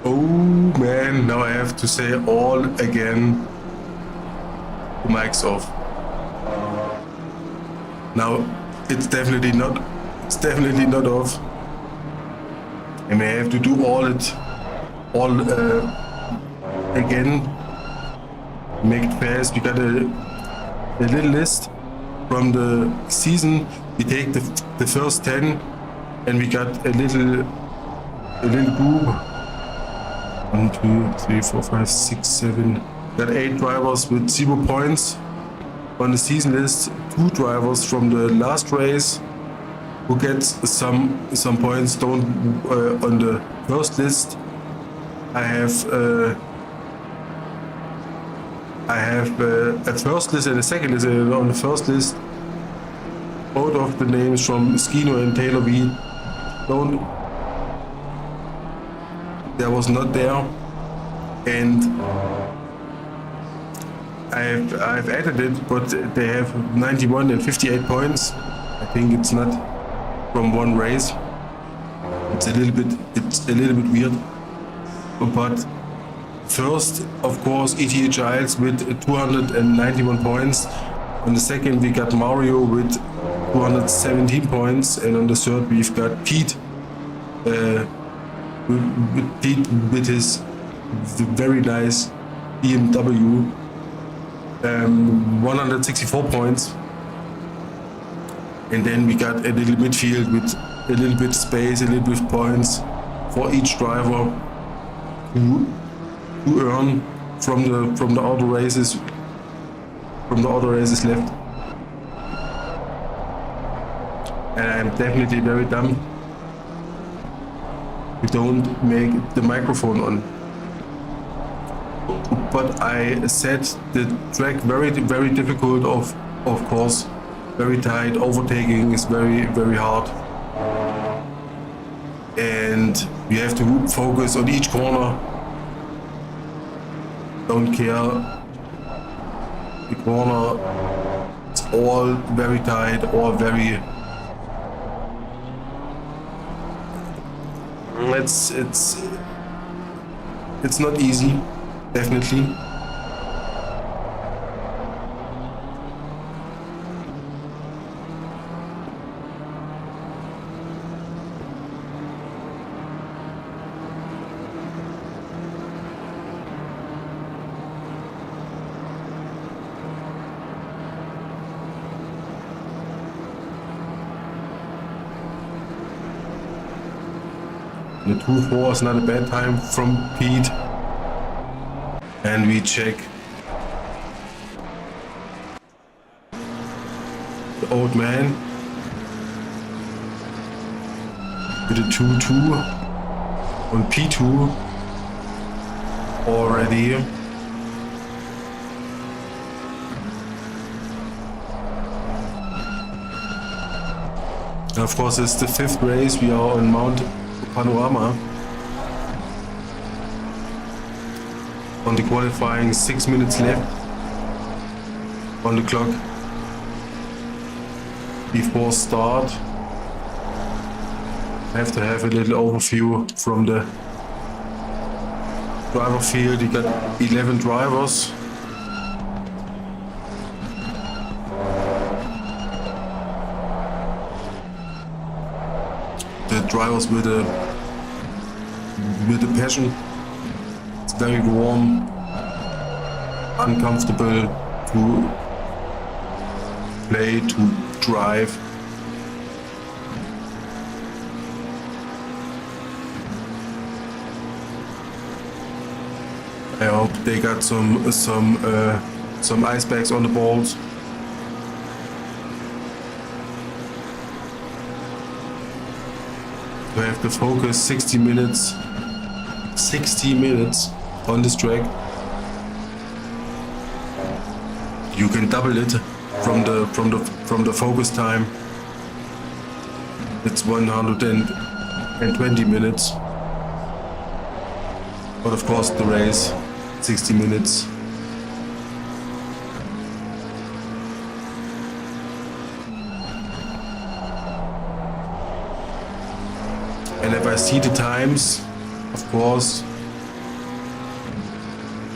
Oh man, now I have to say all again. The mic's off. Now it's definitely not off. I may have to do all again. Make it fast. We got a little list from the season. We take the first 10 and we got a little group. 1, 2, 3, 4, 5, 6, 7. Got 8 drivers with 0 points on the season list. 2 drivers from the last race who gets some points. Don't on the first list. I have a first list and a second list. On the first list, both of the names from Skino and Taylor V. There was not there, and I've added it, but they have 91 and 58 points. I think it's not from one race. It's a little bit weird. But first, of course, GILES with 291 points. On the second, we got Mario with 217 points, and on the third, we've got Pete. With his very nice BMW, 164 points, and then we got a little midfield with a little bit space, a little bit points for each driver to earn from the auto races left. And I'm definitely very dumb. We don't make the microphone on. But I said the track very difficult, of course, very tight. Overtaking is very hard, and you have to focus on each corner. Don't care the corner. It's all very tight, all very. It's not easy, definitely. The 2-4 is not a bad time from Pete. And we check the old man with a 2-2 on P2 already. And of course, it's the 5th race. We are on Mount Panorama. On the qualifying, 6 minutes left on the clock before start. I have to have a little overview from the driver field. You got 11 drivers. The drivers with a passion. It's very warm, uncomfortable to play, to drive. I hope they got some ice bags on the balls. You have to focus 60 minutes on this track. You can double it from the focus time. It's 120 minutes. But of course the race 60 minutes. And if I see the times, of course,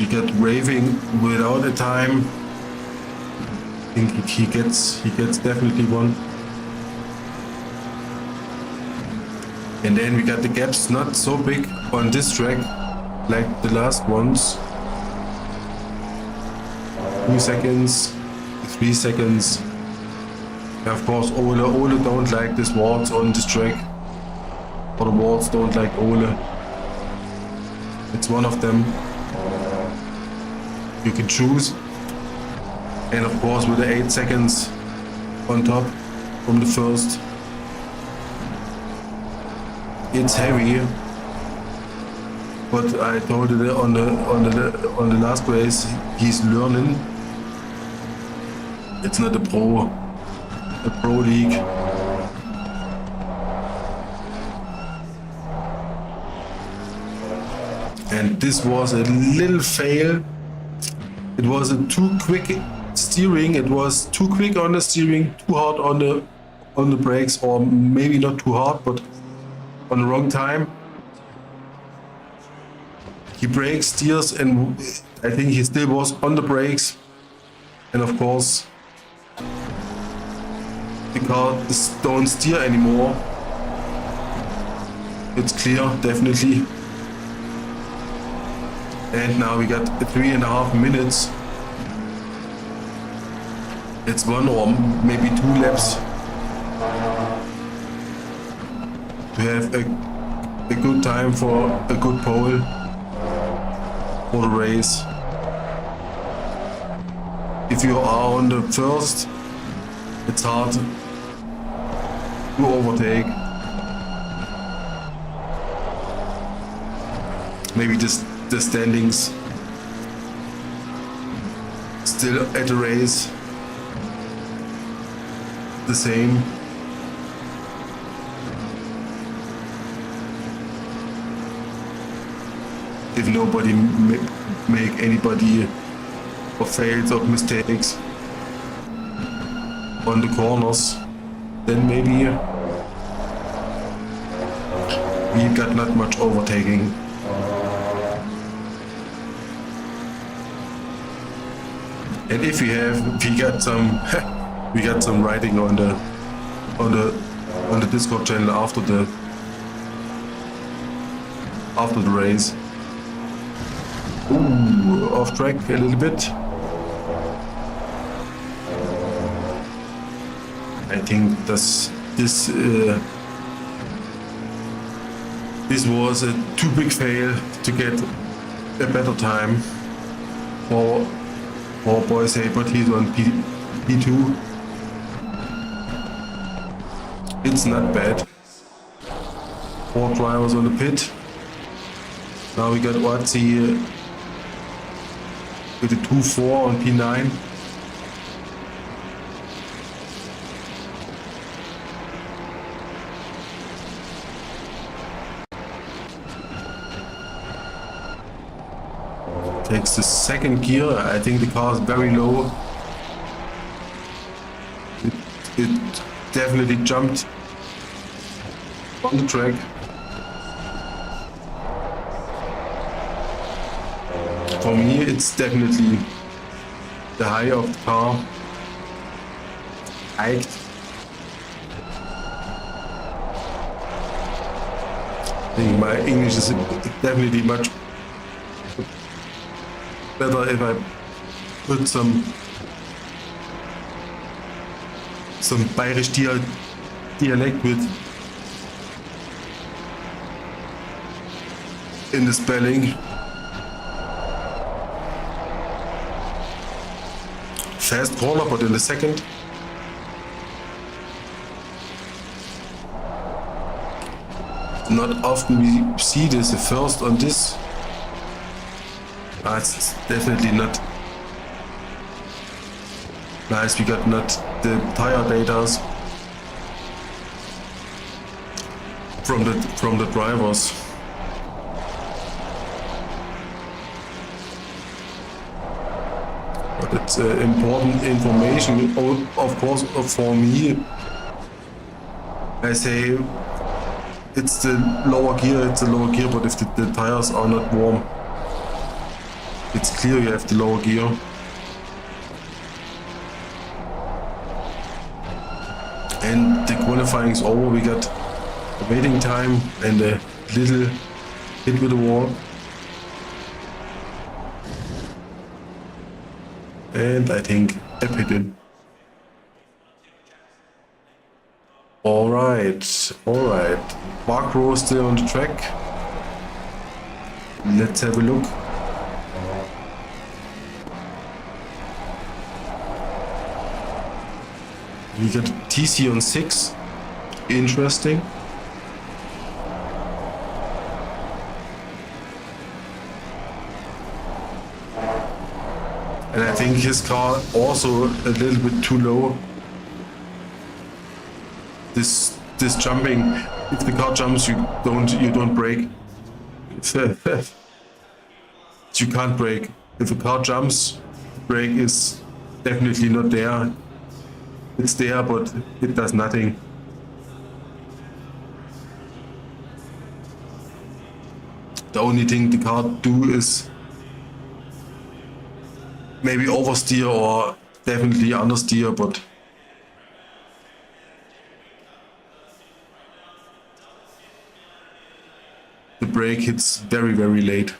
We got raving without a time. I think he gets definitely one. And then we got the gaps not so big on this track like the last ones. 2 seconds, 3 seconds. And of course, Ole don't like this wards on this track. Or the wards don't like Ole. It's one of them. You can choose. And of course, with the 8 seconds on top from the first, it's heavy. But I told it on the last race, he's learning. It's not a pro league. And this was a little fail. It was a too quick steering. It was too quick on the steering, too hard on the brakes, or maybe not too hard, but on the wrong time. He brakes, steers, and I think he still was on the brakes. And of course, the car don't steer anymore. It's clear, definitely. And now we got 3.5 minutes. It's 1 or maybe 2 laps to have a good time for a good pole for the race. If you are on the first, it's hard to overtake. Maybe just the standings still at the race the same. If nobody make anybody or fails or mistakes on the corners, then maybe we got not much overtaking. And if we got some writing on the Discord channel after the race. Ooh, off track a little bit. I think this was a too big fail to get a better time for Boyshay, but he's on P2. It's not bad. 4 drivers on the pit. Now we got Oatso with a 2.4 on P9. Takes the second gear. I think the car is very low. It definitely jumped on the track. For me, it's definitely the high of the car. Hiked. I think my English is definitely much better if I put some Bayerisch dialect with in the spelling. Fast corner, but in the second. Not often we see this, the first on this. It's definitely not nice. We got not the tire data from the drivers. But it's important information, of course, for me. I say it's the lower gear, but if the tires are not warm, it's clear you have the lower gear. And the qualifying is over. We got a waiting time and a little hit with the wall. And I think I pit in. Alright, alright. Macro still on the track. Let's have a look. We got TC on 6. Interesting. And I think his car also a little bit too low. This jumping, if the car jumps, you don't brake. You can't brake. If a car jumps, brake is definitely not there. It's there, but it does nothing. The only thing the car do is maybe oversteer or definitely understeer, but the brake hits very, very late.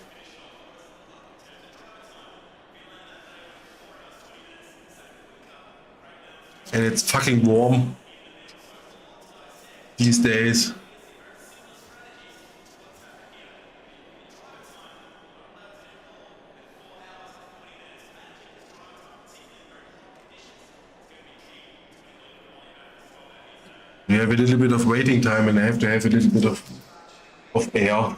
And it's fucking warm these days. We have a little bit of waiting time and I have to have a little bit of air.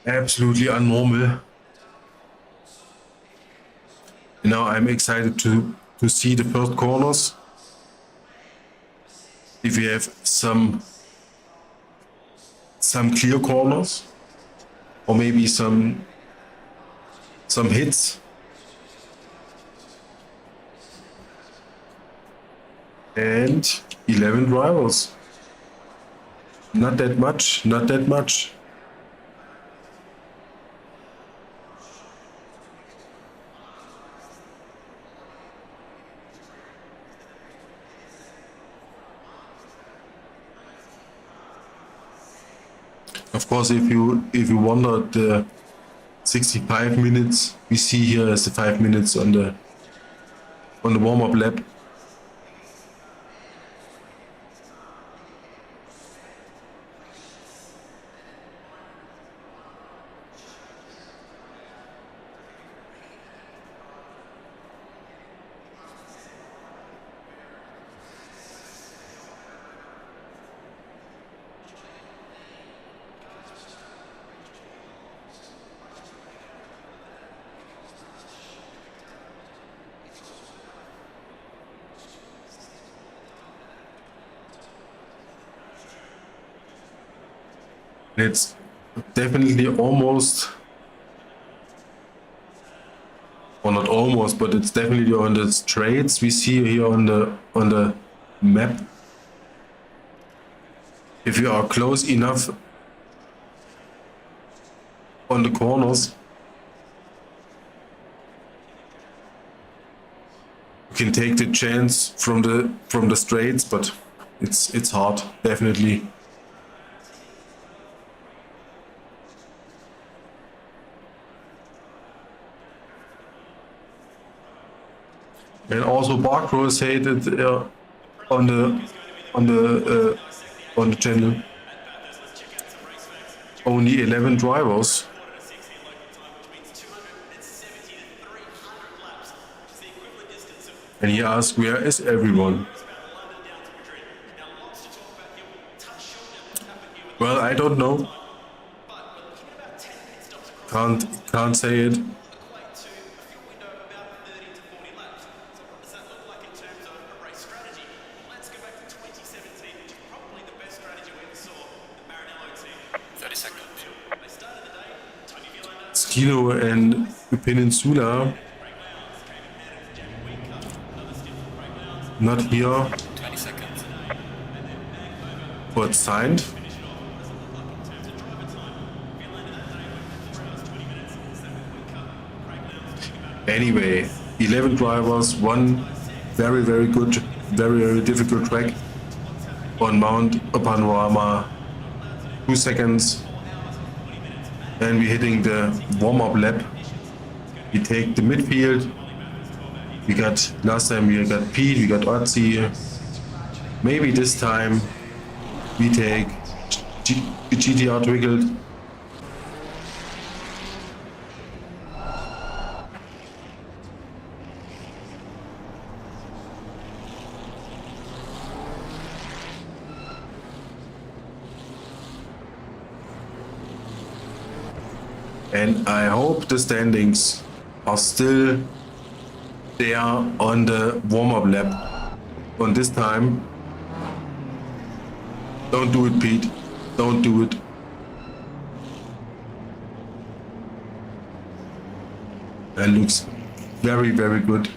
Absolutely unnormal. Now I'm excited to see the first corners. If we have some clear corners or maybe some hits. And 11 drivers. Not that much, not that much. Of course, if you wonder, the 65 minutes we see here as the 5 minutes on the warm-up lap. It's definitely almost, or not almost, but it's definitely on the straights we see here on the map. If you are close enough on the corners, you can take the chance from the straights, but it's hard, definitely. And also Barcrow said it on the channel. Only 11 drivers. And he asked, where is everyone? Well, I don't know. Can't say it. Kilo and Peninsula. Not here. 20 seconds. But signed. Anyway, 11 drivers, one very, very good, very, very difficult track on Mount Panorama, 2 seconds, and we're hitting the warm-up lap. We take the midfield. We got, last time we got Pete, we got Oatso. Maybe this time we take GTR Twiglet. And I hope the standings are still there on the warm-up lap. On this time, don't do it, Pete. Don't do it. That looks very, very good.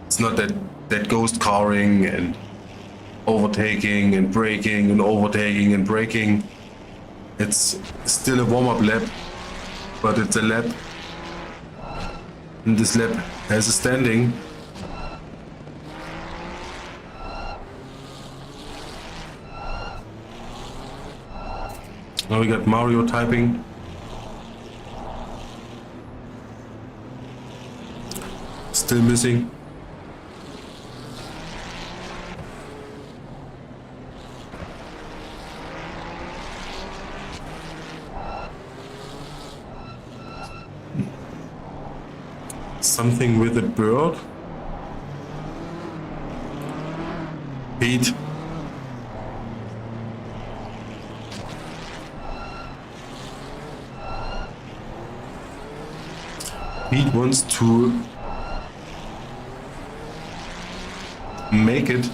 It's not that ghost carring and overtaking and braking and overtaking and braking. It's still a warm-up lap, but it's a lap. And this lap has a standing. Now we got Mario typing. Still missing. Something with a bird. Pete. Pete wants to make it.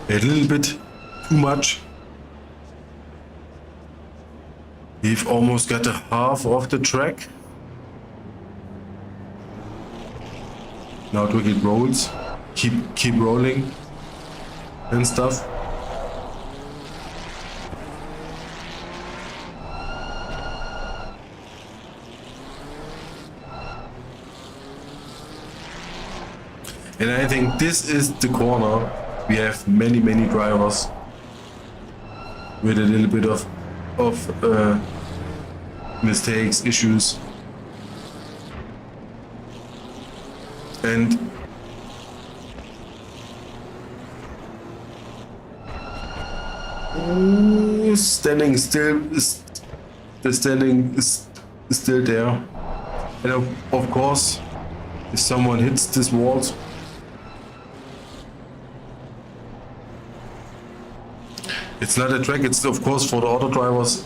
A little bit too much. We've almost got a half of the track. Now Twiglet rolls, keep rolling and stuff. And I think this is the corner. We have many drivers with a little bit of mistakes, issues, and standing still is the standing is still there, and of course, if someone hits this wall, it's not a track. It's of course for the auto drivers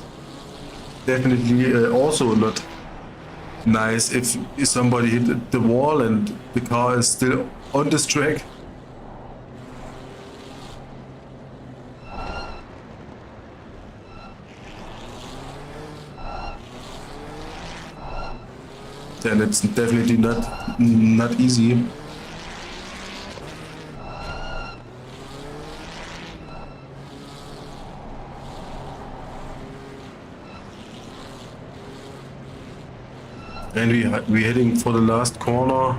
definitely also not nice if somebody hit the wall and the car is still on this track. Then it's definitely not easy. And we're heading for the last corner.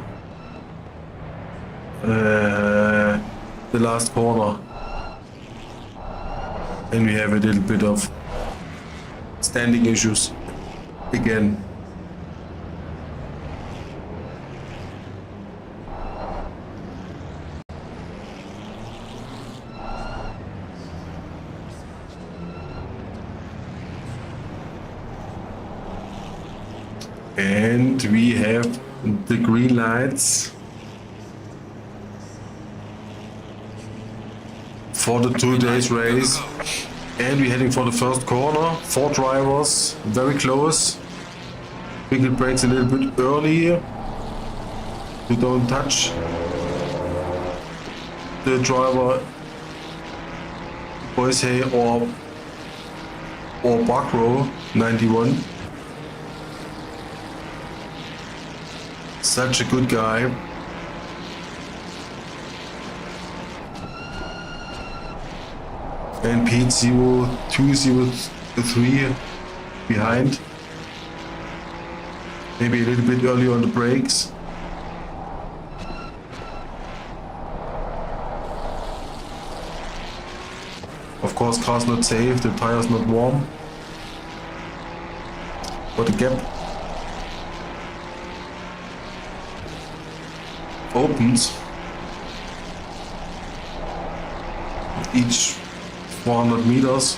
The last corner. And we have a little bit of standing issues again. And we have the green lights for the 2 days race. And we're heading for the first corner. 4 drivers, very close. Twiglet brakes a little bit early here. You don't touch the driver, Boyshay or Buckrow 91. Such a good guy. And Pete 0203 behind. Maybe a little bit early on the brakes. Of course, car's not safe, the tire's not warm. But the gap opens each 400 meters,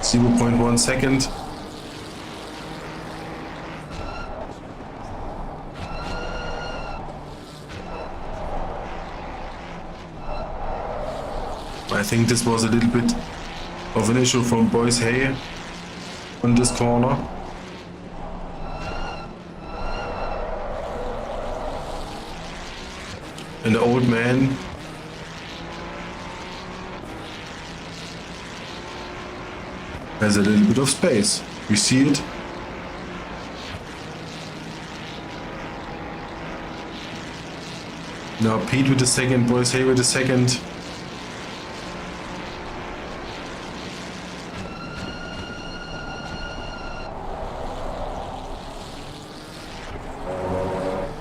0.1 second. I think this was a little bit of an issue from Boyshay on this corner. And the old man has a little bit of space. We see it. Now Pete with the second, Boyshay with the second.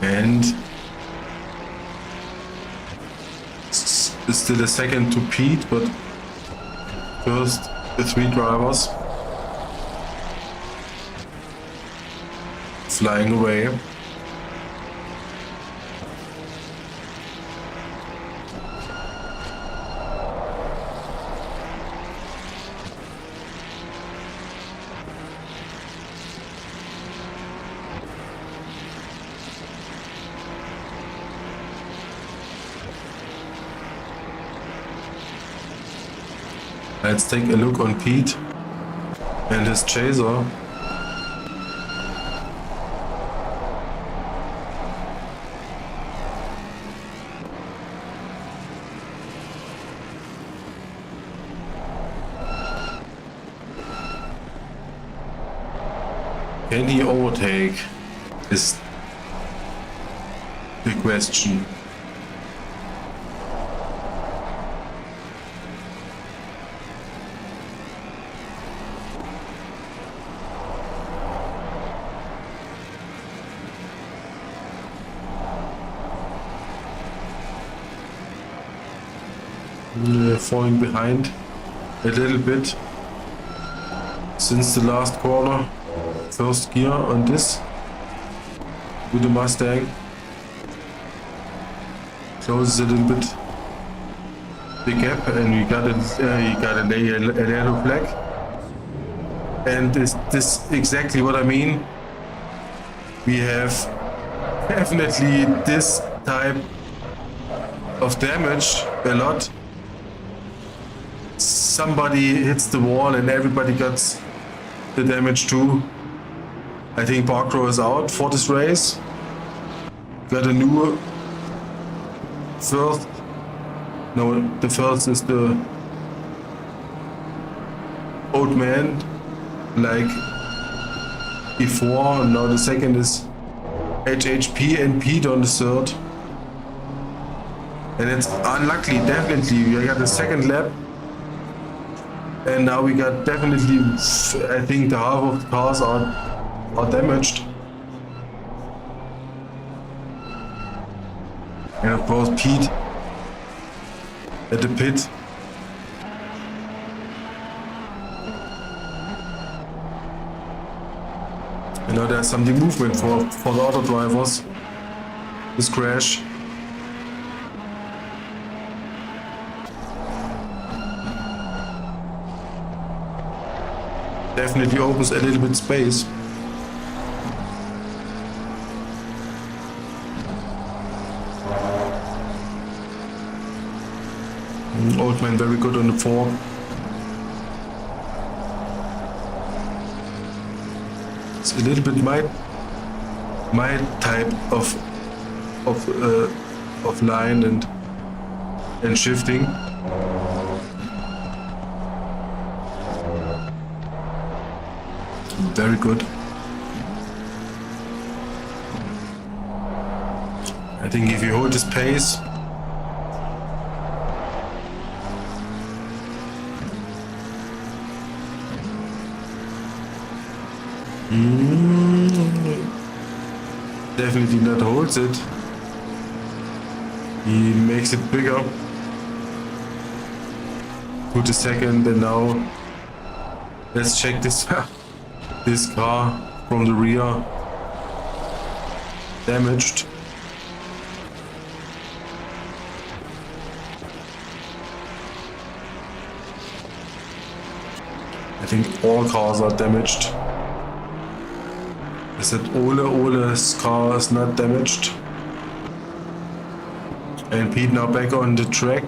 And still a second to Pete, but first the 3 drivers flying away. Let's take a look on Pete and his chaser. Can he overtake? Is the question. Falling behind a little bit since the last corner. First gear on this with the Mustang. Closes a little bit the gap, and we got a yellow flag. And this exactly what I mean. We have definitely this type of damage a lot. Somebody hits the wall and everybody gets the damage too. I think Buckrow is out for this race. Got a new first. No, the first is the old man, like before. Now the second is HHP and Pete on the third. And it's unlucky, definitely. We got the second lap. And now we got definitely, I think the half of the cars are damaged. And of course Pete at the pit. And now there's something movement for the other drivers. This crash. Definitely opens a little bit space. Old man very good on the 4. a little bit my type of line and shifting. Very good. I think if you hold this pace, definitely not holds it. He makes it bigger to the second, and now let's check this this car from the rear. Damaged. I think all cars are damaged. I said Ole's car is not damaged. And Pete now back on the track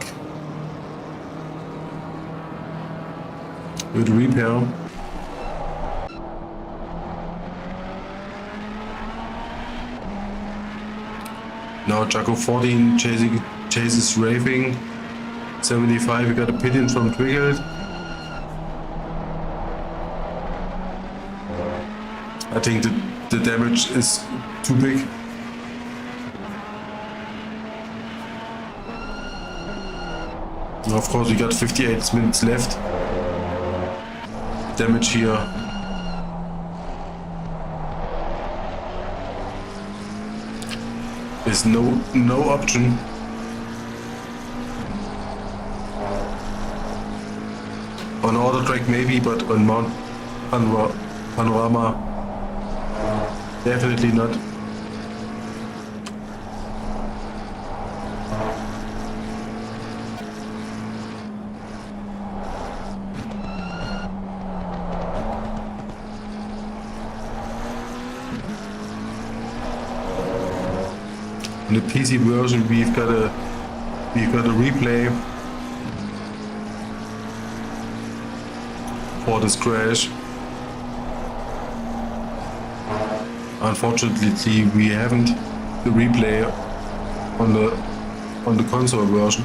with repair. Now Jaco 14 chases Raving. 75, we got a pit in from Twiglet. I think the damage is too big. And of course we got 58 minutes left. Damage here. Is no option. On auto track maybe, but on Mount Panorama definitely not. In the PC version, we've got a replay for this crash. Unfortunately, we haven't the replay on the console version.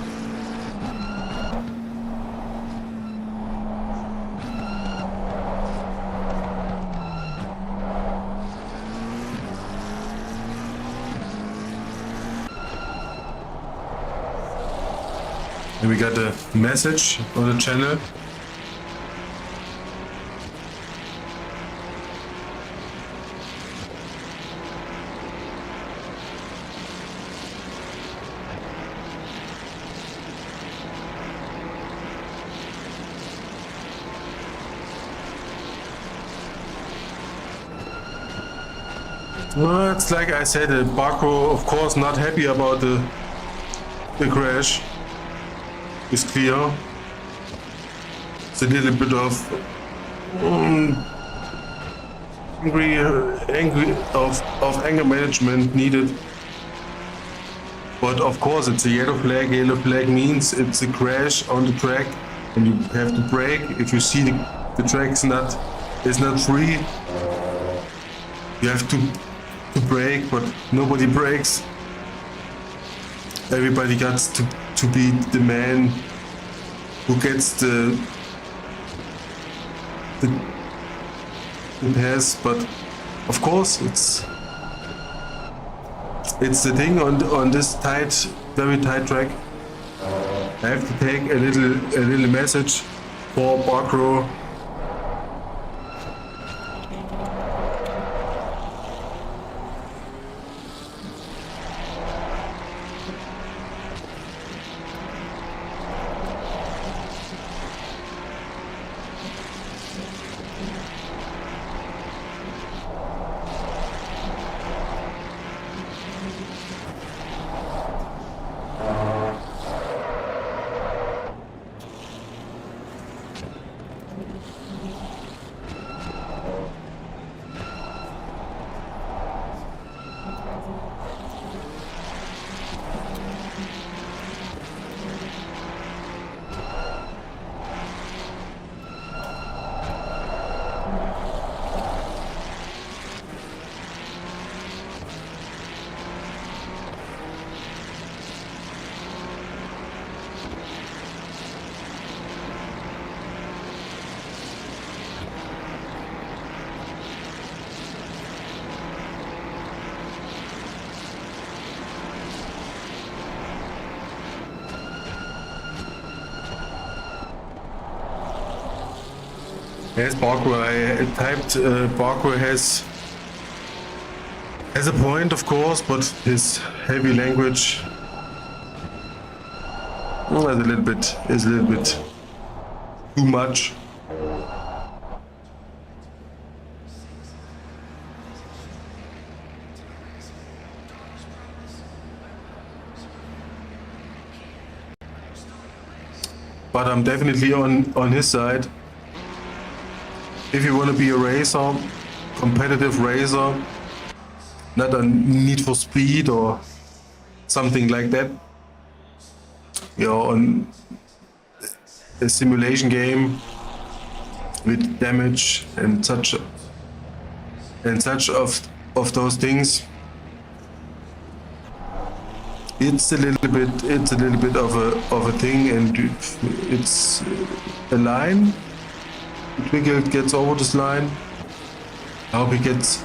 And we got a message on the channel. Well, it's like I said, Barco, of course, not happy about the crash. It's clear. It's a little bit of anger management needed. But of course, it's a yellow flag. Yellow flag means it's a crash on the track, and you have to brake. If you see the track's not free, you have to brake, but nobody brakes. Everybody got to be the man who gets the pass, but of course it's the thing on this very tight track. I have to take a little message for Barco. Yes, parkour. I typed parkour has a point, of course, but his heavy language is a little bit too much. But I'm definitely on his side. If you want to be a racer, competitive racer, not a Need for Speed or something like that, you know, on a simulation game with damage and such of those things, it's a little bit of a thing, and it's a line. Twiglet gets over this line. I hope he gets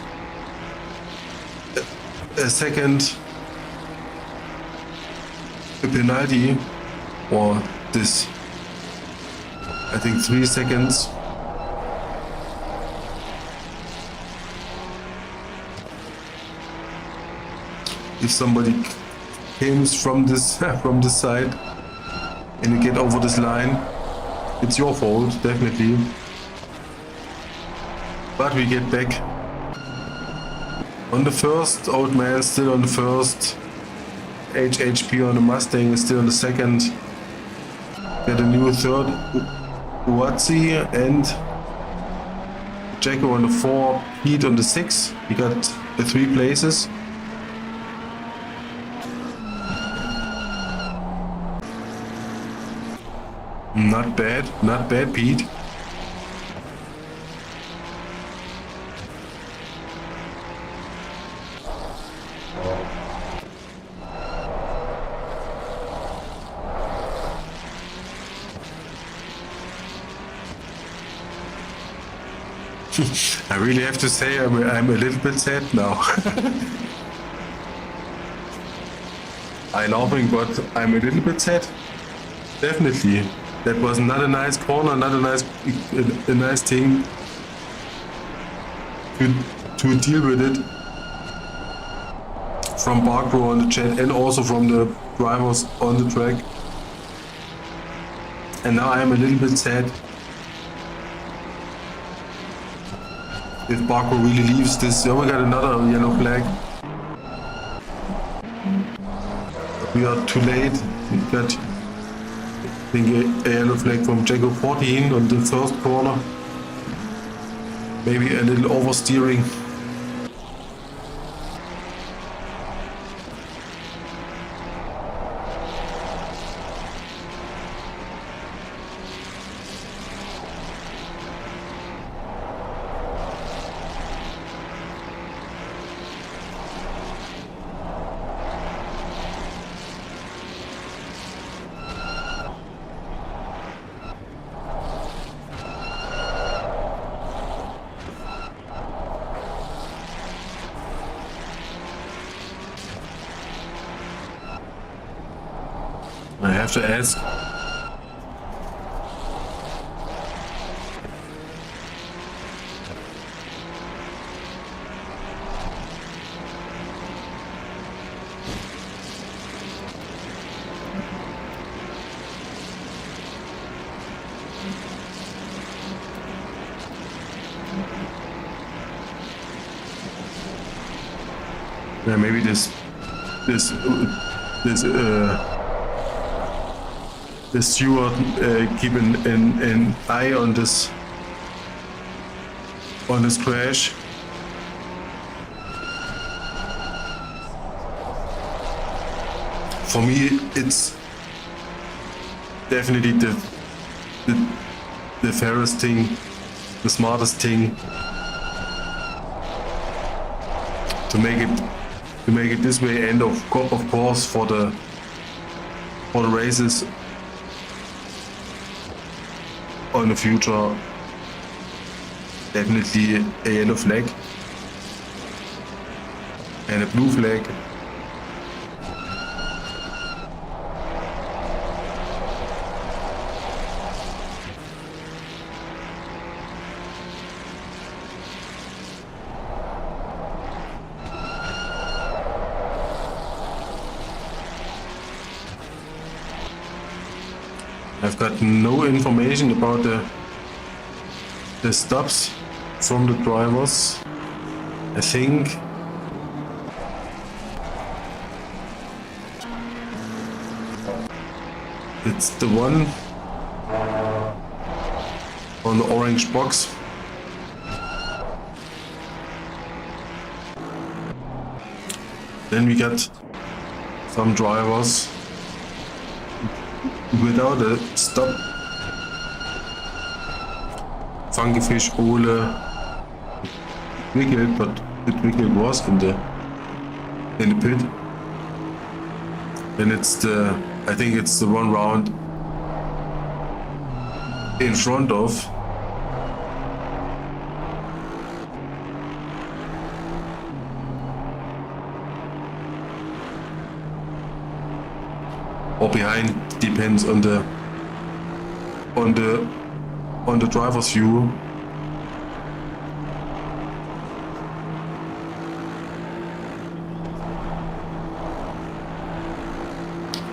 a second penalty, or this, I think 3 seconds. If somebody comes from this side and you get over this line, it's your fault, definitely. But we get back on the first. Old man still on the first. HHP on the Mustang is still on the second. Get a new third. Oatso and Jacko on the 4. Pete on the 6. We got the 3 places. Not bad, Pete. I really have to say I'm a little bit sad now. I'm laughing, but I'm a little bit sad. Definitely. That was not a nice corner, not a nice thing to deal with it from parkour on the chat and also from the drivers on the track. And now I am a little bit sad if parkour really leaves this. Oh, we got another yellow flag. We are too late. We got, I think, a yellow flag from Jago 14 on the first corner. Maybe a little oversteering. I have to ask. Yeah, maybe the steward keep an eye on this crash. For me, it's definitely the fairest thing, the smartest thing to make it this way, and of course for the races on the future, definitely a yellow flag and a blue flag. I've got no information about the stops from the drivers. I think it's the one on the orange box. Then we got some drivers without a stop. Funkyfish, Ole, Twiglet, but the Twiglet was in the pit. And it's I think it's the one round in front of. Or behind, depends on the driver's view.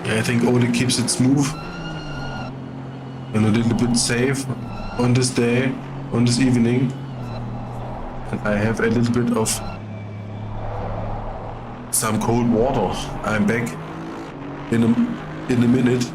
Yeah, I think Ole keeps it smooth and a little bit safe on this day, on this evening. And I have a little bit of some cold water. I'm back in a minute.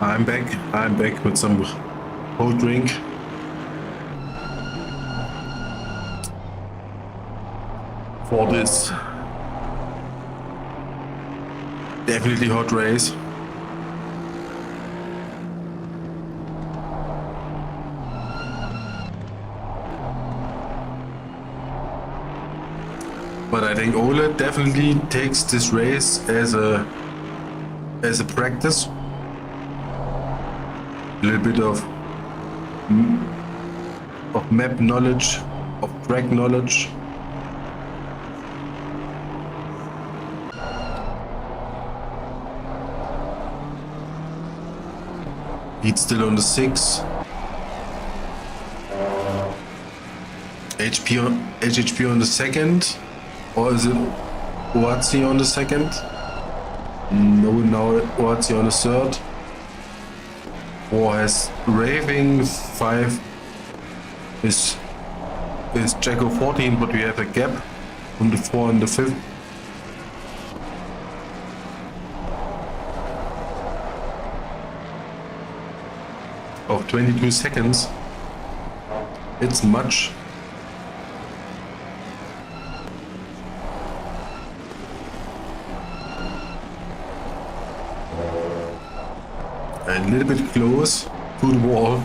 I'm back with some cold drink. For this definitely hot race. But I think Ole definitely takes this race as a practice. A little bit of map knowledge, of track knowledge. He's still on the 6. HHP on the 2nd, or is it Oatso on the 2nd? No, now Oatso on the 3rd. 4 has Raving, 5 is Jacko 14, but we have a gap on the 4 and the 5th. Of 22 seconds. It's much. A little bit close to the wall.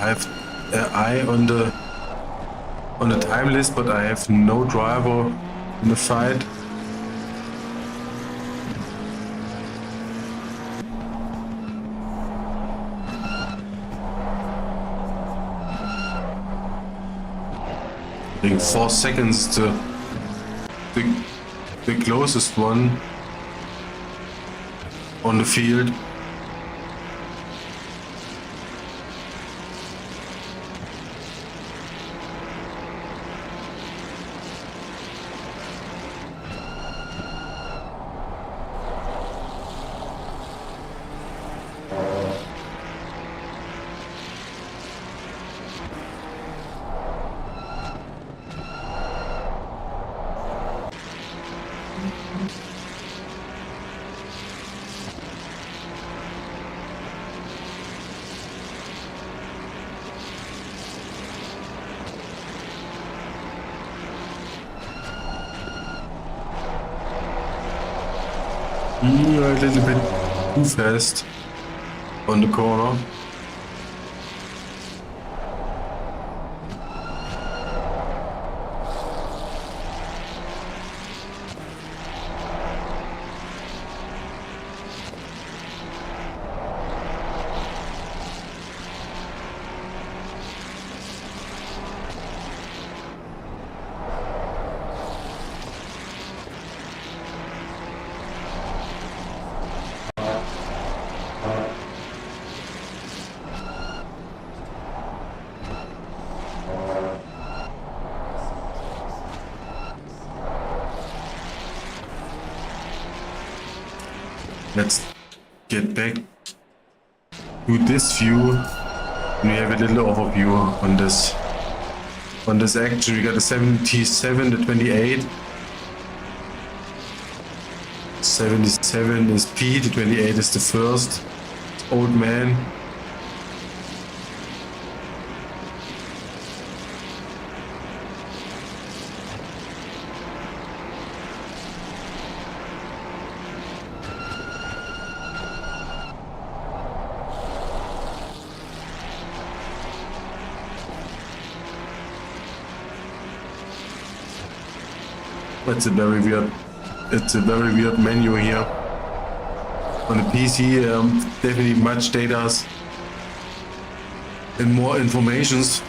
I have an eye on the time list, but I have no driver in the fight. I think 4 seconds to the closest one on the field. A little bit too fast on the corner. Let's get back to this view and we have a little overview on this. On this action we got a 77 to 28. 77 is P, the 28 is the first old man. It's a very weird menu here. On the PC, definitely much data and more informations.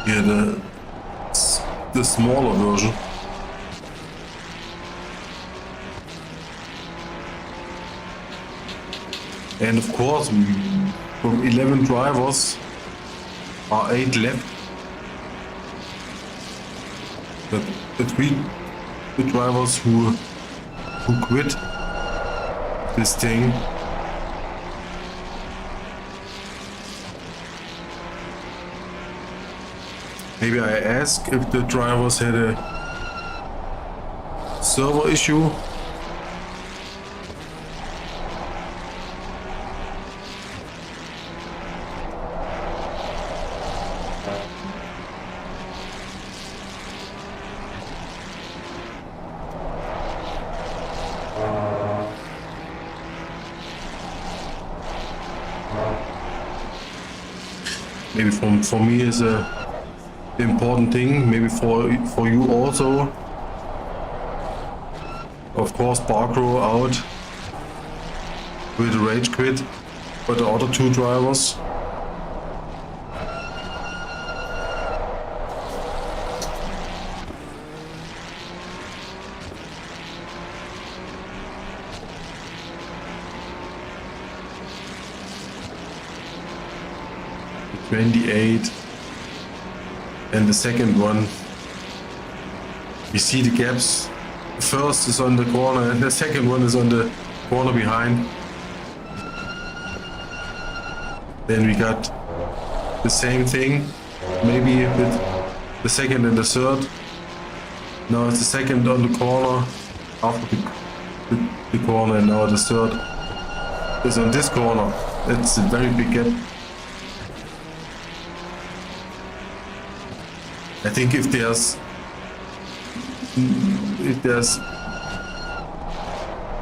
Here the smaller version. And of course, from 11 drivers are 8 left. The three drivers who quit this thing. Maybe I ask if the drivers had a server issue. Maybe for me is a important thing, maybe for you also. Of course, Barcrow out with a rage quit, but the other two drivers. The 28 and the second one. You see the gaps. The first is on the corner and the second one is on the corner behind. Then we got the same thing, maybe with the second and the third. Now it's the second on the corner after the corner, and now the third is on this corner. It's a very big gap. I think if there's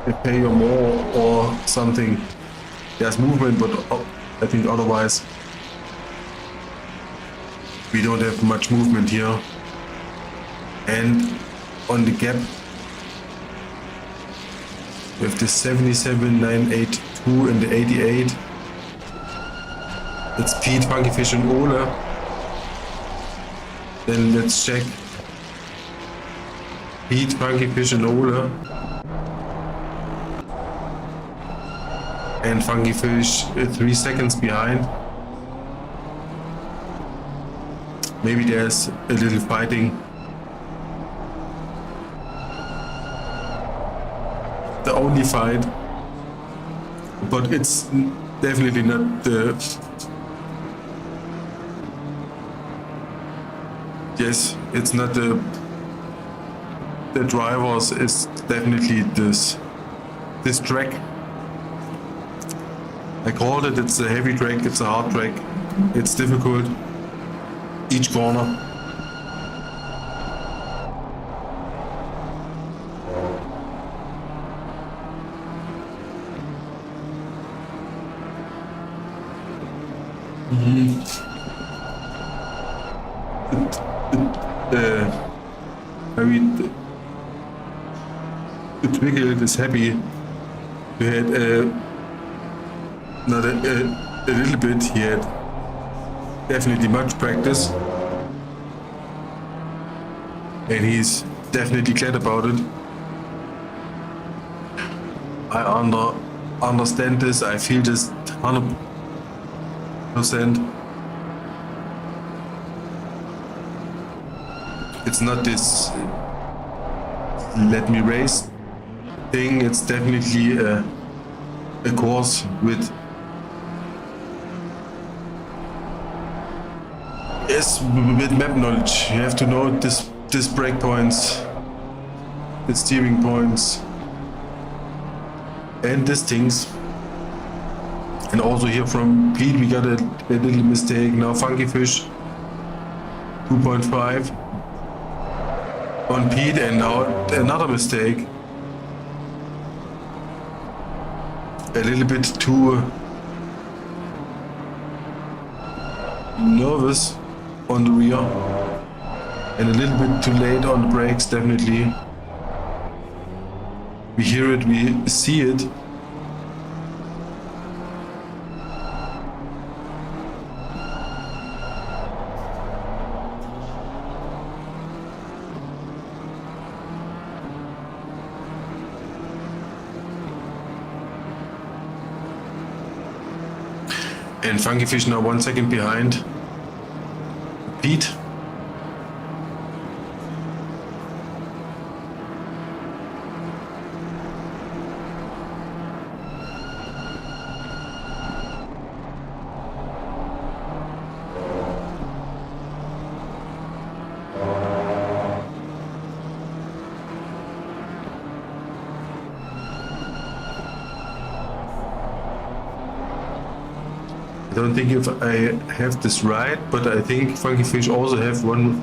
a pay or more or something, there's movement, but I think otherwise we don't have much movement here. And on the gap with the 77,982 and the 88, it's Pete, Funkyfish and Ole. Then let's check Pete, funkyfish and Ole. And funkyfish 3 seconds behind. Maybe there's a little fighting. The only fight, but it's definitely not the. Yes, it's not the drivers. It's definitely this track. I called it. It's a heavy track. It's a hard track. It's difficult. Each corner. The Twiglet is happy. We had not a little bit. He had definitely much practice, and he's definitely glad about it. I understand this. I feel this 100%. It's not this let me race thing. It's definitely a course with map knowledge. You have to know this brake points, the steering points, and these things. And also here from Pete we got a little mistake. Now funkyfish 2.5 on Pete, and now another mistake. A little bit too nervous on the rear, and a little bit too late on the brakes. Definitely, we hear it, we see it. And funkyfish now 1 second behind Pete. I don't think if I have this right, but I think funkyfish also have 1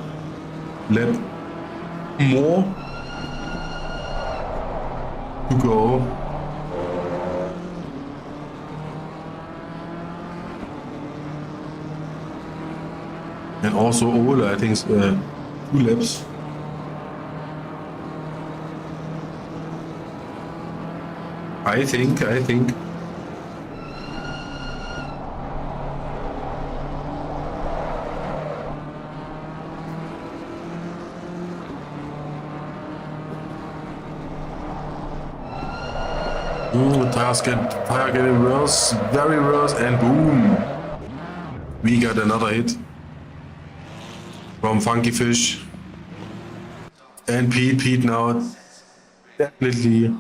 lap more to go. And also Ole, I think 2 laps. I think. Tire getting worse, very worse, and boom! We got another hit from funkyfish and Pete. Pete now definitely,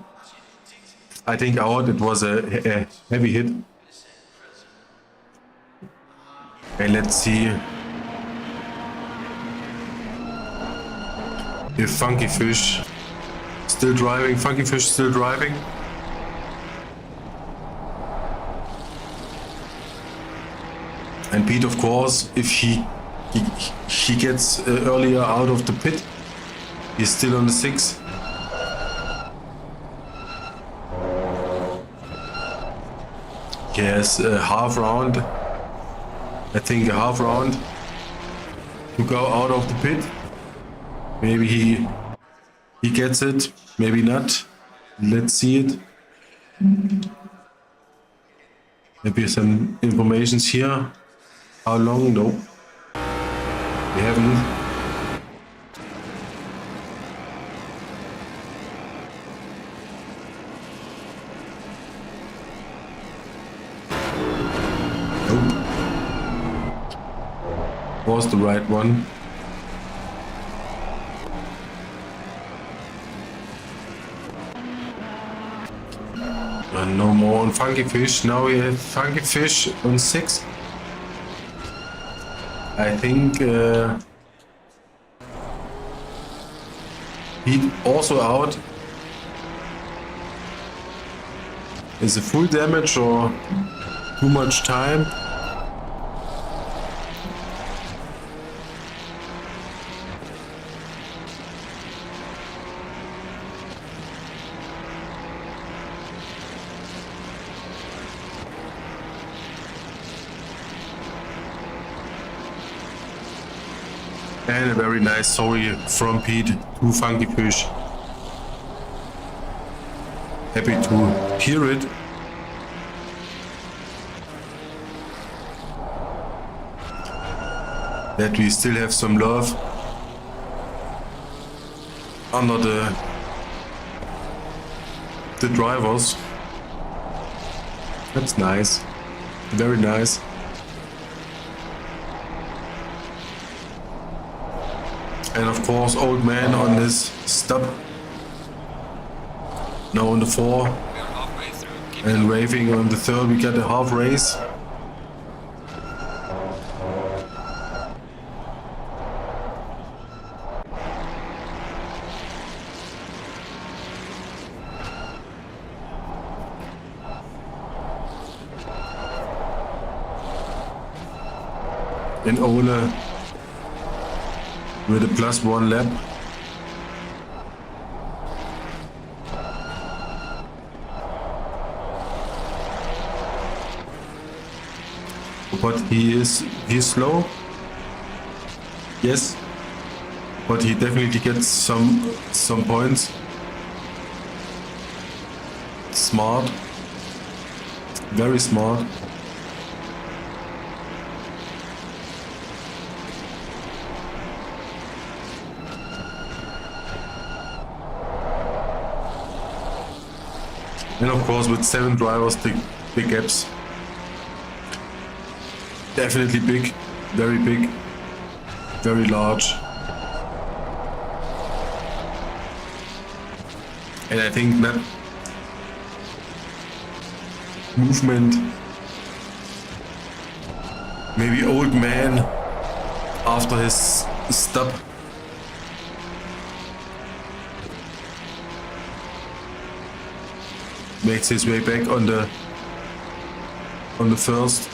I think, out. It was a heavy hit. And let's see if funkyfish still driving. Funkyfish still driving. And Pete, of course, if he gets earlier out of the pit, he's still on the 6. He has a half round, I think a half round to go out of the pit. Maybe he gets it, maybe not. Let's see it. Maybe some informations here. How long? No, we haven't. was the right one. And no more on funky fish. Now we have funky fish on 6. I think Pete also out. Is it full damage or too much time? And a very nice sorry from Pete to funky fish. Happy to hear it. That we still have some love under the drivers. That's nice. Very nice. And of course, old man on this stop. Now on the 4. And waving on the 3rd. We got a half race. And Ole with a +1 lap. But he's slow. Yes. But he definitely gets some points. Smart. Very smart. And of course with 7 drivers, big gaps. Definitely big, very large. And I think that movement, maybe old man after his stop. Makes his way back on the first.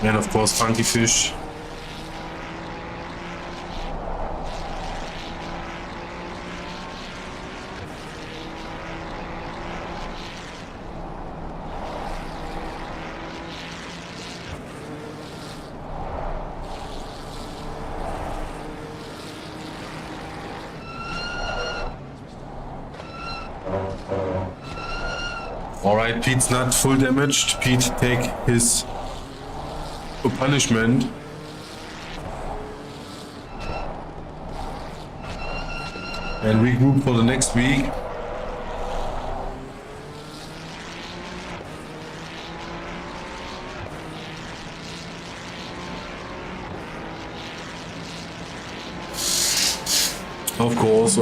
And of course funky fish. Alright, Pete's not full damaged. Pete take his punishment. And regroup for the next week. Of course.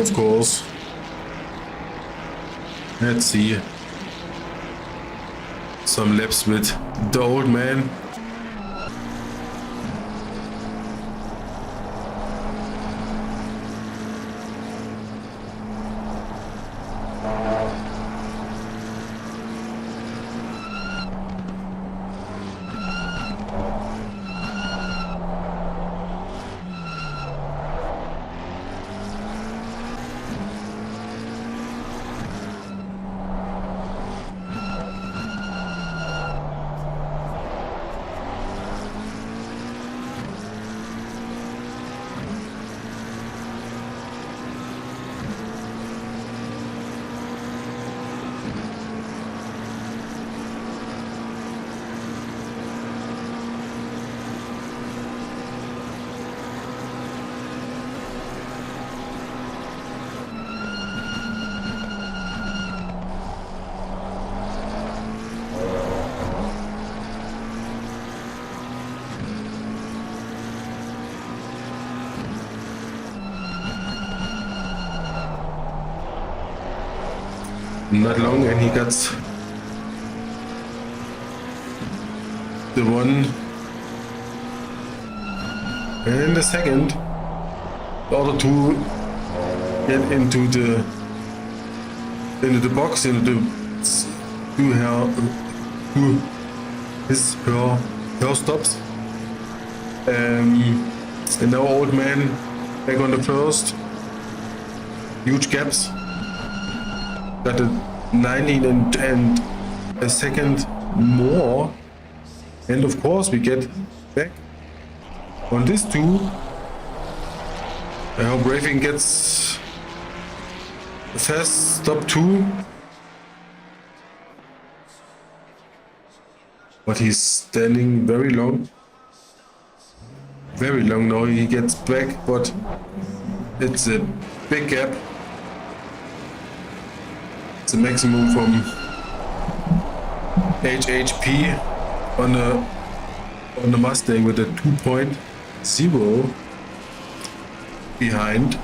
Let's see. Some laps with the old man. not long, and he got the one and the second in order to get into the box, into her stops. And now old man back on the first. Huge gaps. Got a 19 and a second more. And of course we get back on this two. I hope Raving gets a fast stop too. But he's standing very long. Very long now. He gets back, but it's a big gap. It's a maximum from HHP on the Mustang with a 2.0 behind.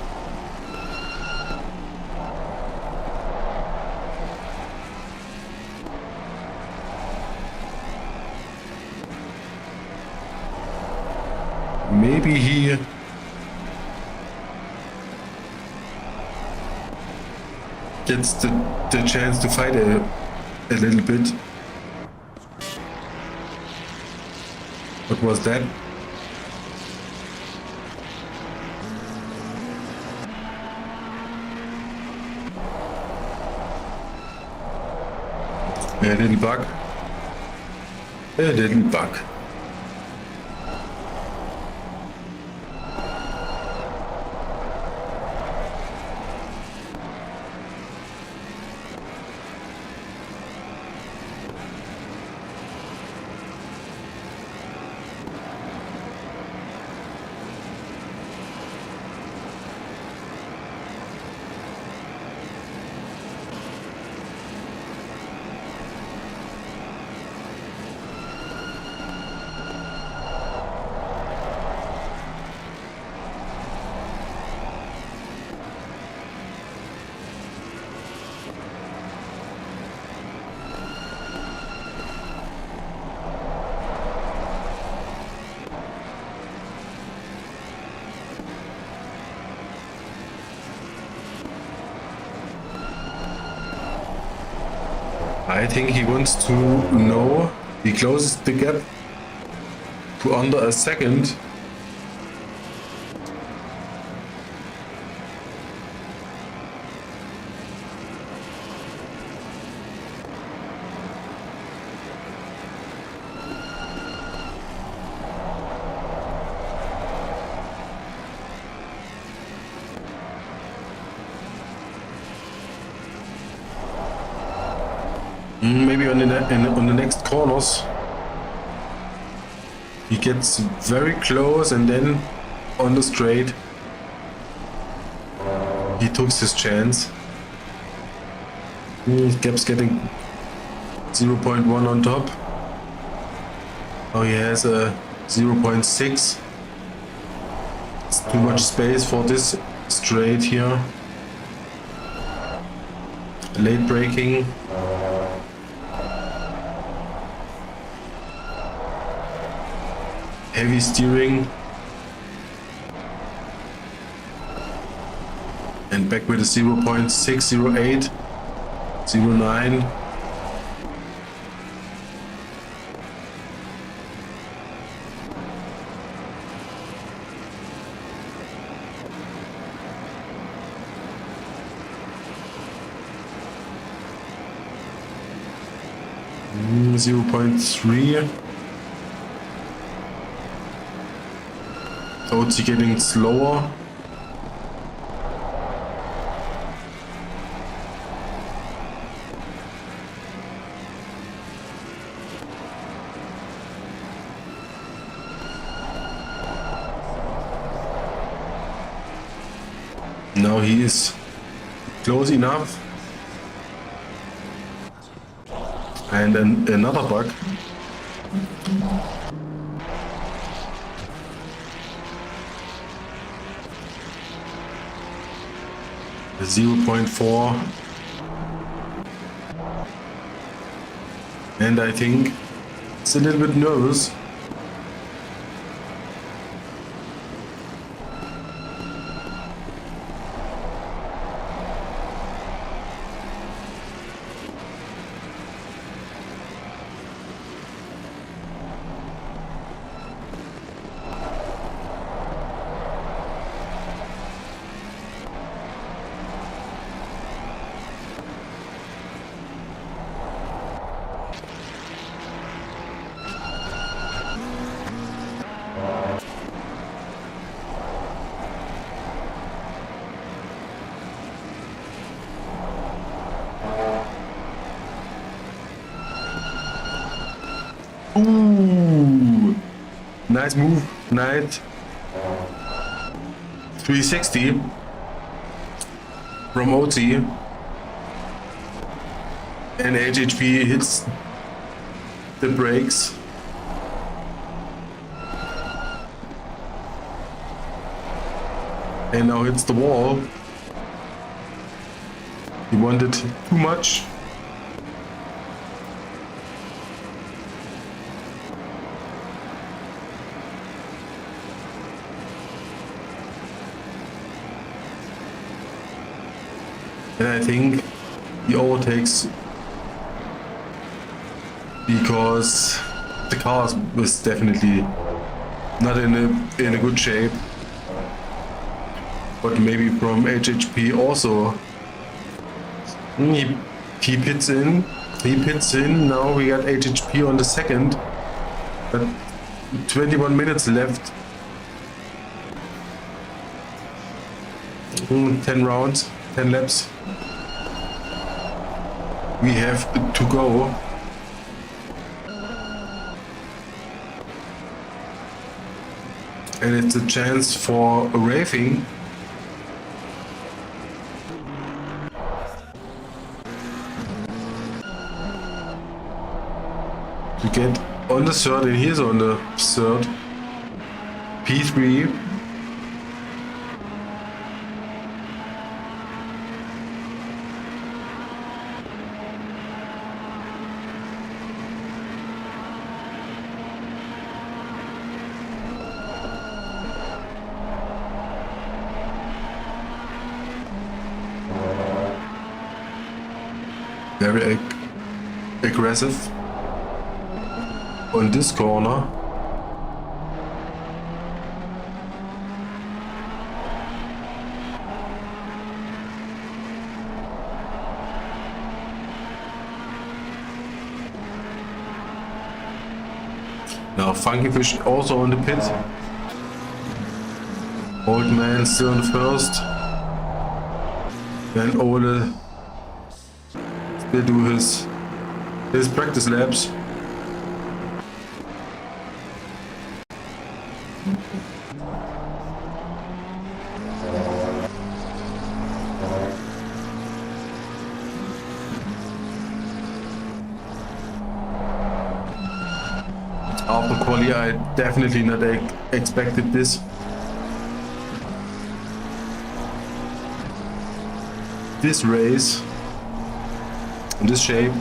Maybe he gets the chance to fight a little bit. What was that? A little bug. A little bug. I think he wants to know he closes the gap to under a second. Maybe on the next corners he gets very close, and then on the straight he took his chance. Gap's getting 0.1 on top. Oh, he has a 0.6. It's too much space for this straight here. Late braking. Heavy steering, and back with a 0.608, 09. Mm, 0.3. Oatso getting slower. Now he is close enough. And then another bug. 0.4 And I think it's a little bit nervous. Ooh, nice move, nice 360 from Oatso, and HHP hits the brakes. And now hits the wall. He wanted too much. And I think he overtakes because the car was definitely not in a good shape. But maybe from HHP also. He pits in. He pits in. Now we got HHP on the second. But 21 minutes left. 10 rounds, 10 laps. We have to go. And it's a chance for a raving. To get on the third, and he's on the third. P3. Very aggressive on this corner. Now funkyfish also on the pit. Old man still on the first. Then Ole still do his practice laps. After quali, I definitely not expected this. This race, in this shape.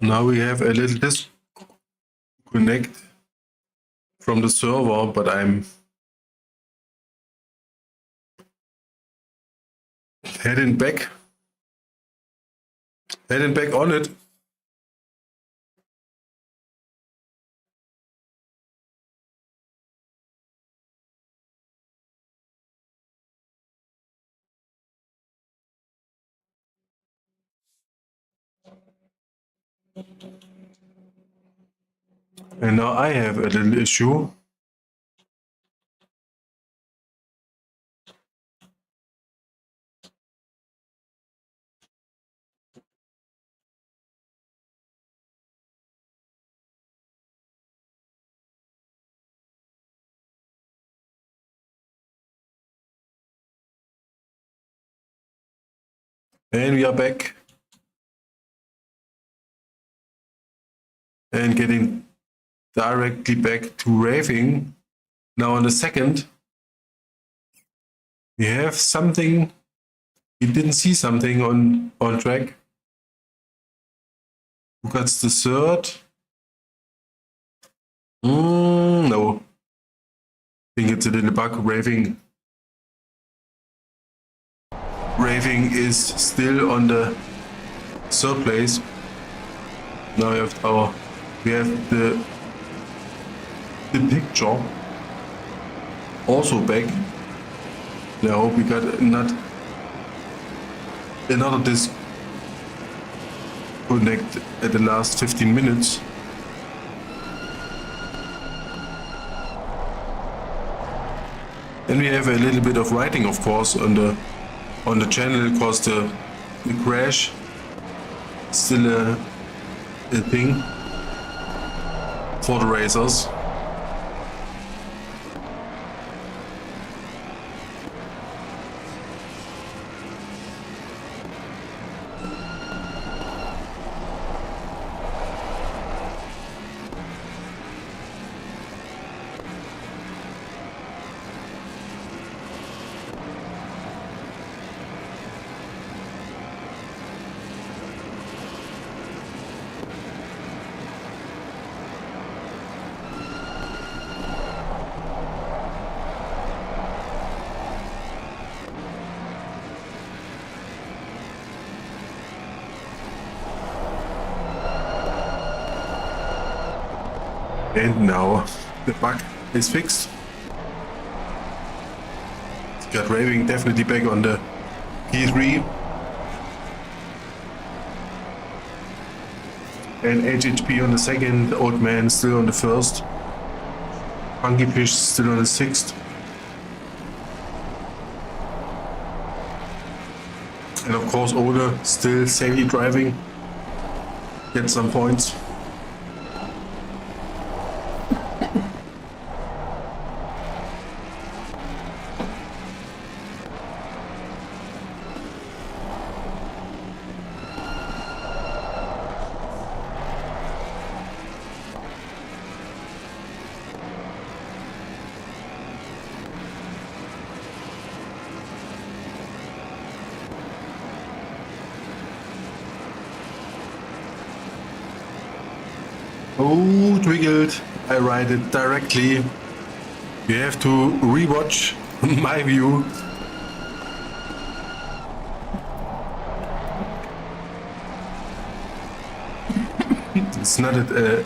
Now we have a little disconnect from the server, but I'm heading back on it. And now I have a little issue. And we are back. And getting directly back to raving. Now on the second, we have something. We didn't see something on track. Who got the third? No. I think it's a little bug. Raving is still on the third place. Now we have the picture also back. I hope we got another disconnect at the last 15 minutes. And we have a little bit of writing, of course, on the channel, because the crash is still a thing for the racers. And now the bug is fixed. Got raving definitely back on the P3. And HHP on the second, Old Man still on the first. Funkyfish still on the sixth. And of course Ole still safely driving. Get some points. Oh, Twiglet, I ride it directly. You have to rewatch my view. It's not a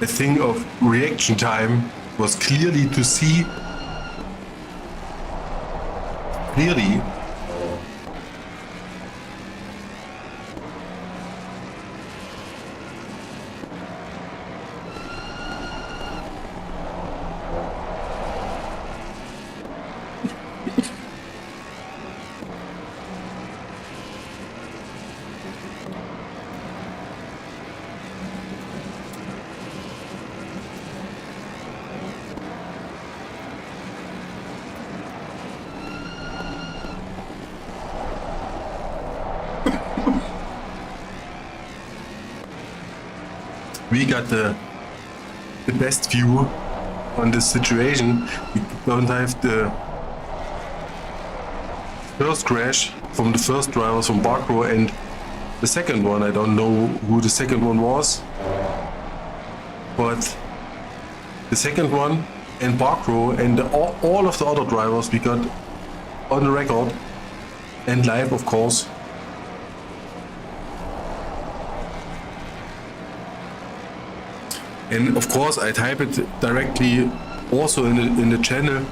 thing of reaction time. It was clearly to see. Clearly. We got the best view on this situation. We don't have the first crash from the first drivers from Barco, and the second one. I don't know who the second one was, but the second one and Barcrow and all of the other drivers we got on the record and live, of course. And of course I type it directly also in the channel.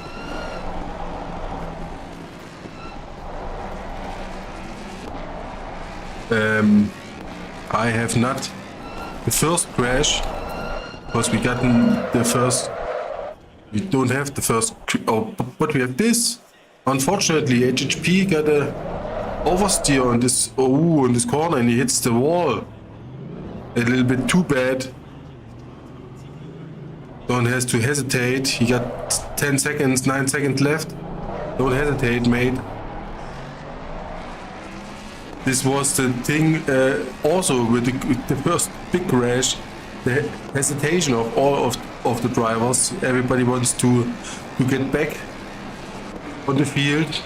I have not the first crash because we got the first. We don't have the first. Oh, but we have this. Unfortunately, HHP got a oversteer on this. Oh, on this corner, and he hits the wall. A little bit too bad. Don't have to hesitate. He got 10 seconds, 9 seconds left. Don't hesitate, mate. This was the thing also with the first big crash, the hesitation of all of the drivers. Everybody wants to get back on the field.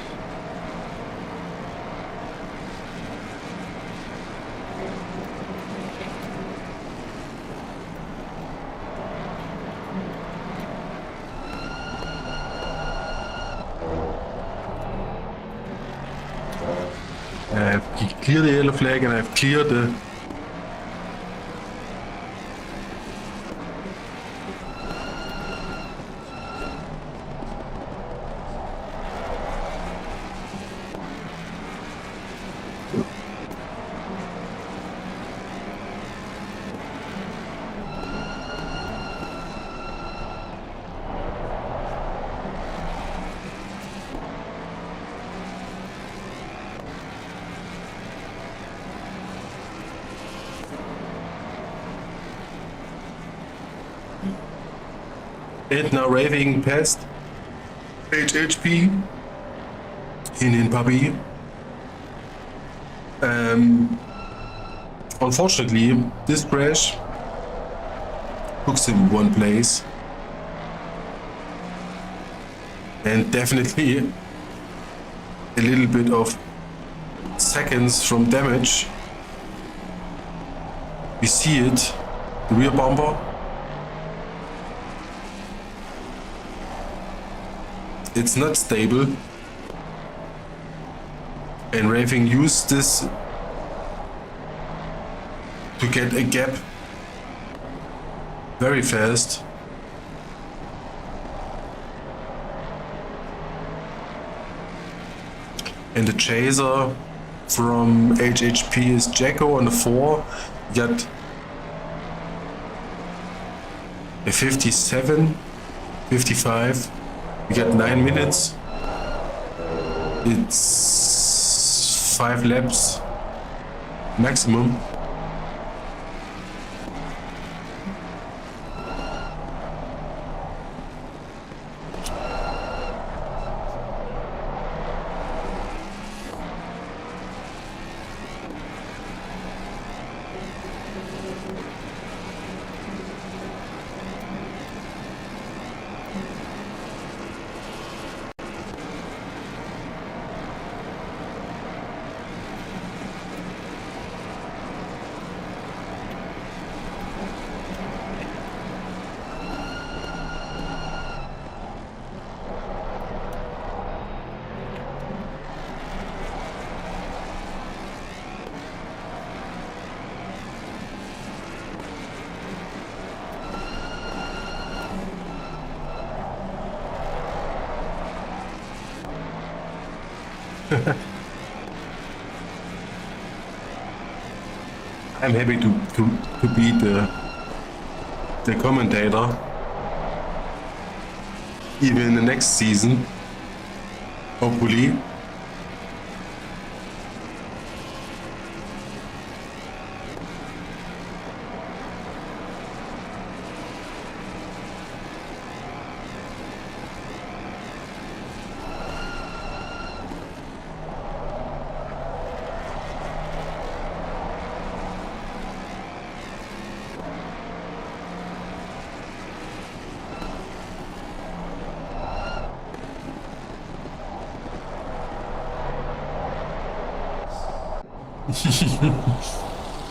I've cleared the yellow flag and I've cleared the and now raving past HHP, HinHinPappie. Unfortunately, this crash puts him in one place, and definitely a little bit of seconds from damage. We see it, the rear bumper. It's not stable, and Raving used this to get a gap very fast. And the chaser from HHP is Jacko on the 4. Got a 57, 55. We got 9 minutes. It's 5 laps maximum. I'm happy to be the commentator even in the next season, hopefully.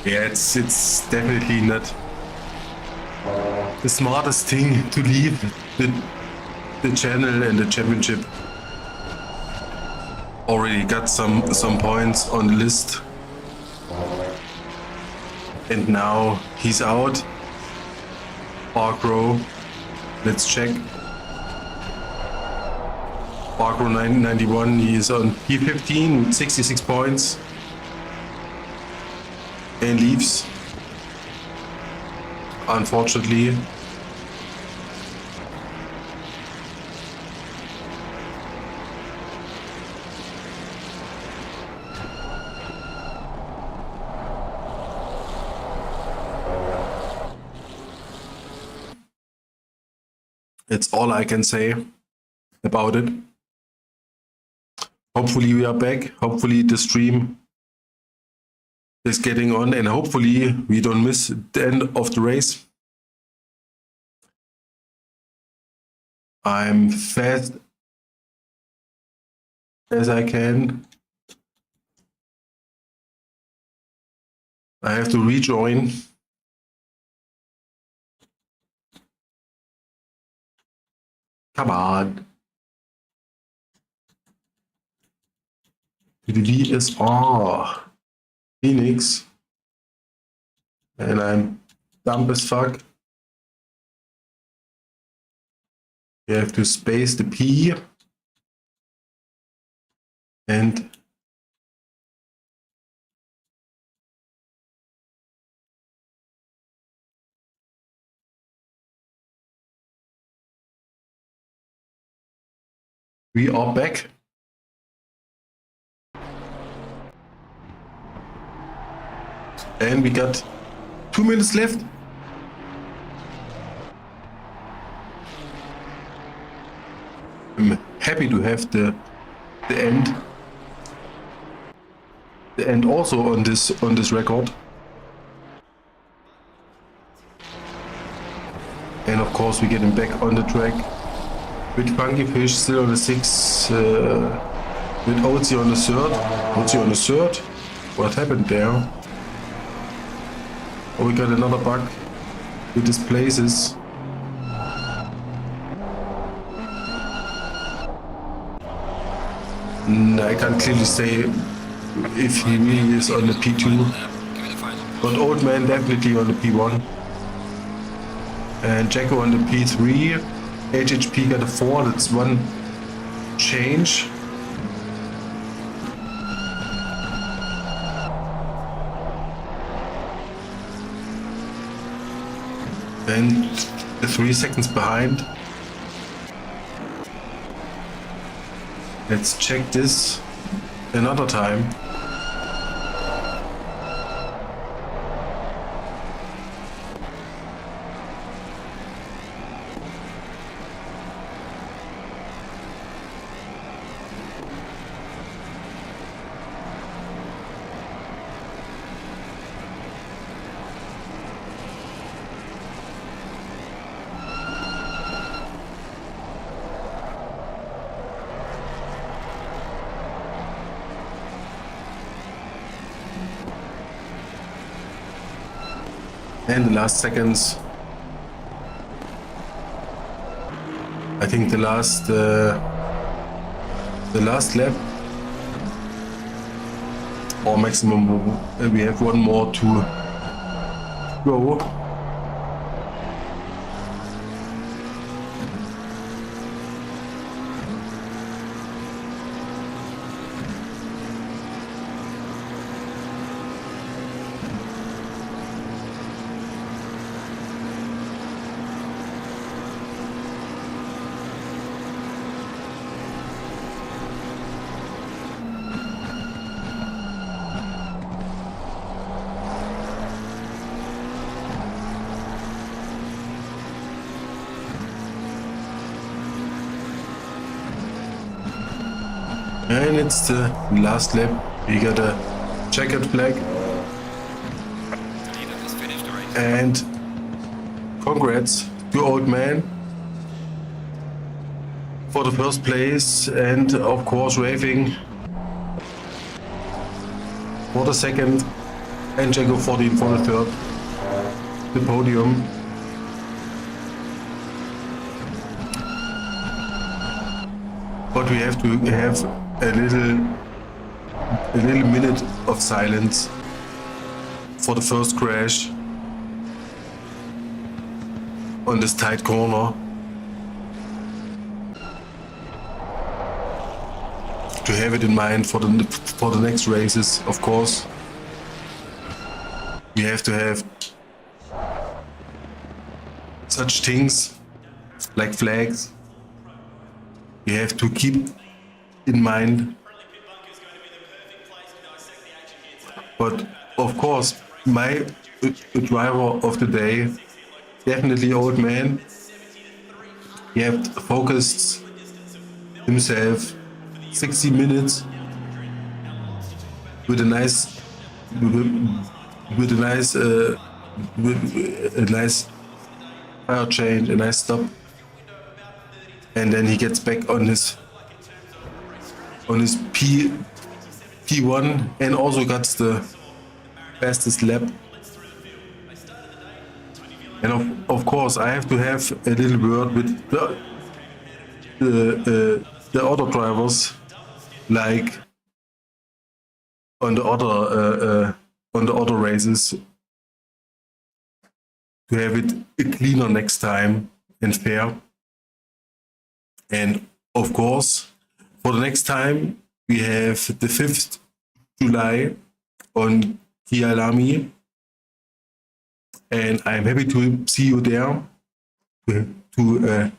Yeah, it's definitely not the smartest thing to leave the channel and the championship. Already got some points on the list. And now he's out. Barcrow, let's check. Barcrow 991, he is on P15 with 66 points. And leaves. Unfortunately. That's all I can say about it. Hopefully we are back. Hopefully the stream is getting on, and hopefully we don't miss the end of the race. I'm fast as I can. I have to rejoin. Come on. The VSR Phoenix. And I'm dumb as fuck. You have to space the P. And we are back. And we got 2 minutes left. I'm happy to have the end. The end also on this record. And of course we're getting back on the track. With funkyfish still on the 6, with Oatso on the 3rd. Oatso on the 3rd. What happened there? Oh, we got another bug with these places. I can't clearly say if he really is on the P2. But Old Man definitely on the P1. And Jacko on the P3. HHP got a 4, that's one change. And the 3 seconds behind. Let's check this another time. And the last seconds. I think the last lap, or maximum, we have one more to go. And it's the last lap. We got a checkered flag. And congrats to Old Man for the first place, and of course raving for the second and Jago 14 for the third. The podium. But we have to have a little minute of silence for the first crash on this tight corner. To have it in mind for the next races, of course. We have to have such things like flags. We have to keep in mind. But of course, my driver of the day, definitely old man. He has focused himself 60 minutes with a nice fire change, a nice stop, and then he gets back on his P1 and also got the fastest lap. And of course, I have to have a little word with the other drivers, like on the other races, to have it cleaner next time and fair. And of course, for the next time, we have the 5th July on Kyalami, and I'm happy to see you there, to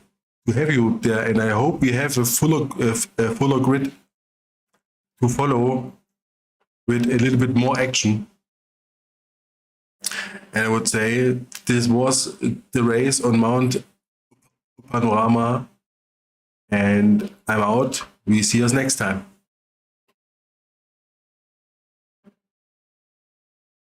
have you there, and I hope we have a fuller grid to follow with a little bit more action. And I would say this was the race on Mount Panorama, and I'm out. We see us next time.